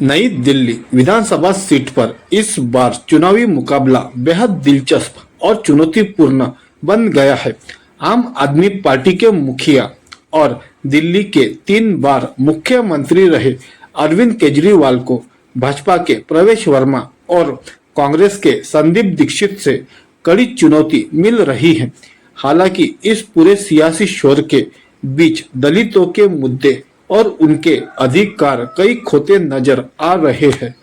नई दिल्ली विधानसभा सीट पर इस बार चुनावी मुकाबला बेहद दिलचस्प और चुनौतीपूर्ण बन गया है। आम आदमी पार्टी के मुखिया और दिल्ली के 3 बार मुख्यमंत्री रहे अरविंद केजरीवाल को भाजपा के प्रवेश वर्मा और कांग्रेस के संदीप दीक्षित से कड़ी चुनौती मिल रही है। हालांकि इस पूरे सियासी शोर के बीच दलितों के मुद्दे और उनके अधिकार कई खोते नजर आ रहे हैं।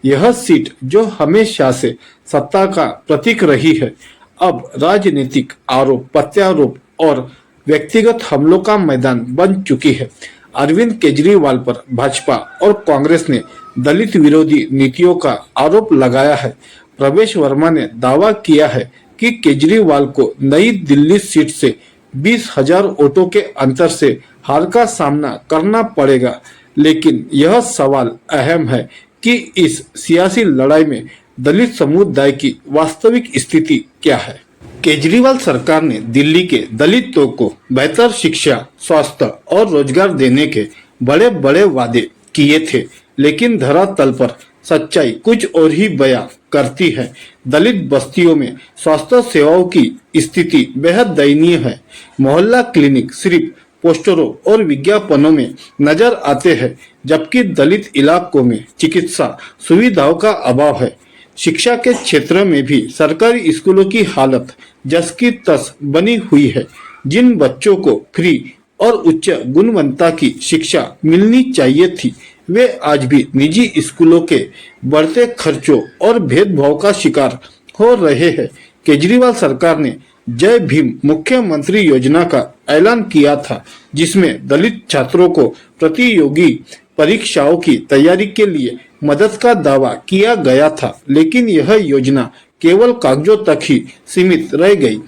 यह सीट जो हमेशा से सत्ता का प्रतीक रही है, अब राजनीतिक आरोप प्रत्यारोप और व्यक्तिगत हमलों का मैदान बन चुकी है। अरविंद केजरीवाल पर भाजपा और कांग्रेस ने दलित विरोधी नीतियों का आरोप लगाया है। प्रवेश वर्मा ने दावा किया है कि केजरीवाल को नई दिल्ली सीट से 20,000 वोटों के अंतर से हार का सामना करना पड़ेगा, लेकिन यह सवाल अहम है कि इस सियासी लड़ाई में दलित समुदाय की वास्तविक स्थिति क्या है। केजरीवाल सरकार ने दिल्ली के दलितों को बेहतर शिक्षा, स्वास्थ्य और रोजगार देने के बड़े बड़े वादे किए थे, लेकिन धरातल पर सच्चाई कुछ और ही बयां करती है। दलित बस्तियों में स्वास्थ्य सेवाओं की स्थिति बेहद दयनीय है। मोहल्ला क्लिनिक सिर्फ पोस्टरों और विज्ञापनों में नजर आते हैं, जबकि दलित इलाकों में चिकित्सा सुविधाओं का अभाव है। शिक्षा के क्षेत्र में भी सरकारी स्कूलों की हालत जस की तस बनी हुई है। जिन बच्चों को फ्री और उच्च गुणवत्ता की शिक्षा मिलनी चाहिए थी, वे आज भी निजी स्कूलों के बढ़ते खर्चों और भेदभाव का शिकार हो रहे हैं। केजरीवाल सरकार ने जय भीम मुख्यमंत्री योजना का ऐलान किया था, जिसमें दलित छात्रों को प्रतियोगी परीक्षाओं की तैयारी के लिए मदद का दावा किया गया था, लेकिन यह योजना केवल कागजों तक ही सीमित रह गई।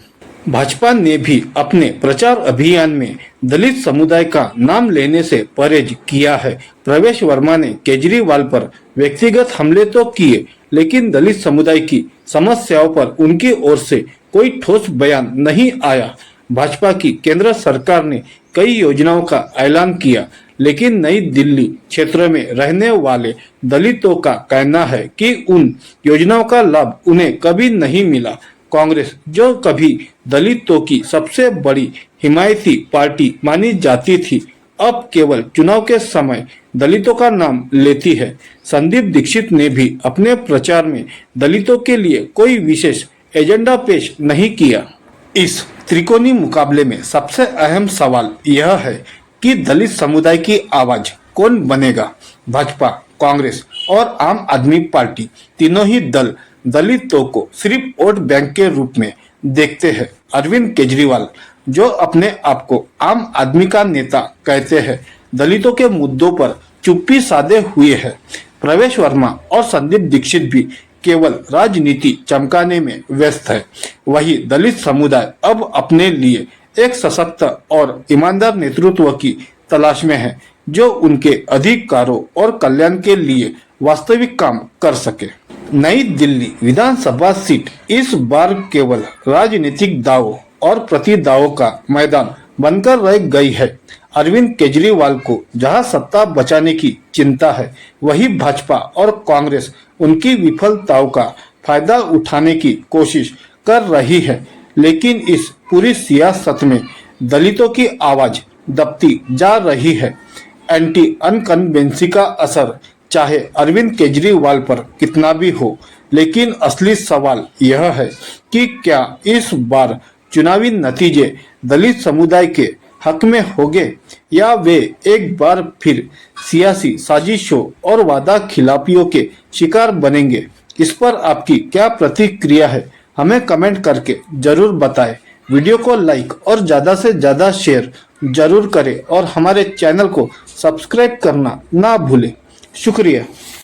भाजपा ने भी अपने प्रचार अभियान में दलित समुदाय का नाम लेने से परहेज किया है। प्रवेश वर्मा ने केजरीवाल पर व्यक्तिगत हमले तो किए, लेकिन दलित समुदाय की समस्याओं पर उनकी ओर से कोई ठोस बयान नहीं आया। भाजपा की केंद्र सरकार ने कई योजनाओं का ऐलान किया, लेकिन नई दिल्ली क्षेत्र में रहने वाले दलितों का कहना है कि उन योजनाओं का लाभ उन्हें कभी नहीं मिला। कांग्रेस, जो कभी दलितों की सबसे बड़ी हिमायती पार्टी मानी जाती थी, अब केवल चुनाव के समय दलितों का नाम लेती है। संदीप दीक्षित ने भी अपने प्रचार में दलितों के लिए कोई विशेष एजेंडा पेश नहीं किया। इस त्रिकोणीय मुकाबले में सबसे अहम सवाल यह है कि दलित समुदाय की आवाज कौन बनेगा। भाजपा, कांग्रेस और आम आदमी पार्टी तीनों ही दल दलितों को सिर्फ वोट बैंक के रूप में देखते हैं। अरविंद केजरीवाल, जो अपने आप को आम आदमी का नेता कहते हैं, दलितों के मुद्दों पर चुप्पी साधे हुए हैं। प्रवेश वर्मा और संदीप दीक्षित भी केवल राजनीति चमकाने में व्यस्त है। वही दलित समुदाय अब अपने लिए एक सशक्त और ईमानदार नेतृत्व की तलाश में है, जो उनके अधिकारों और कल्याण के लिए वास्तविक काम कर सके। नई दिल्ली विधानसभा सीट इस बार केवल राजनीतिक दावों और प्रतिदावों का मैदान बनकर रह गई है। अरविंद केजरीवाल को जहां सत्ता बचाने की चिंता है, वही भाजपा और कांग्रेस उनकी विफलताओं का फायदा उठाने की कोशिश कर रही है। लेकिन इस पूरी सियासत में दलितों की आवाज दबती जा रही है। एंटी इनकम्बेंसी का असर चाहे अरविंद केजरीवाल पर कितना भी हो, लेकिन असली सवाल यह है कि क्या इस बार चुनावी नतीजे दलित समुदाय के हक में होंगे, या वे एक बार फिर सियासी साजिशों और वादा खिलाफियों के शिकार बनेंगे। इस पर आपकी क्या प्रतिक्रिया है, हमें कमेंट करके जरूर बताएं। वीडियो को लाइक और ज़्यादा से ज़्यादा शेयर जरूर करें और हमारे चैनल को सब्सक्राइब करना ना भूलें। शुक्रिया।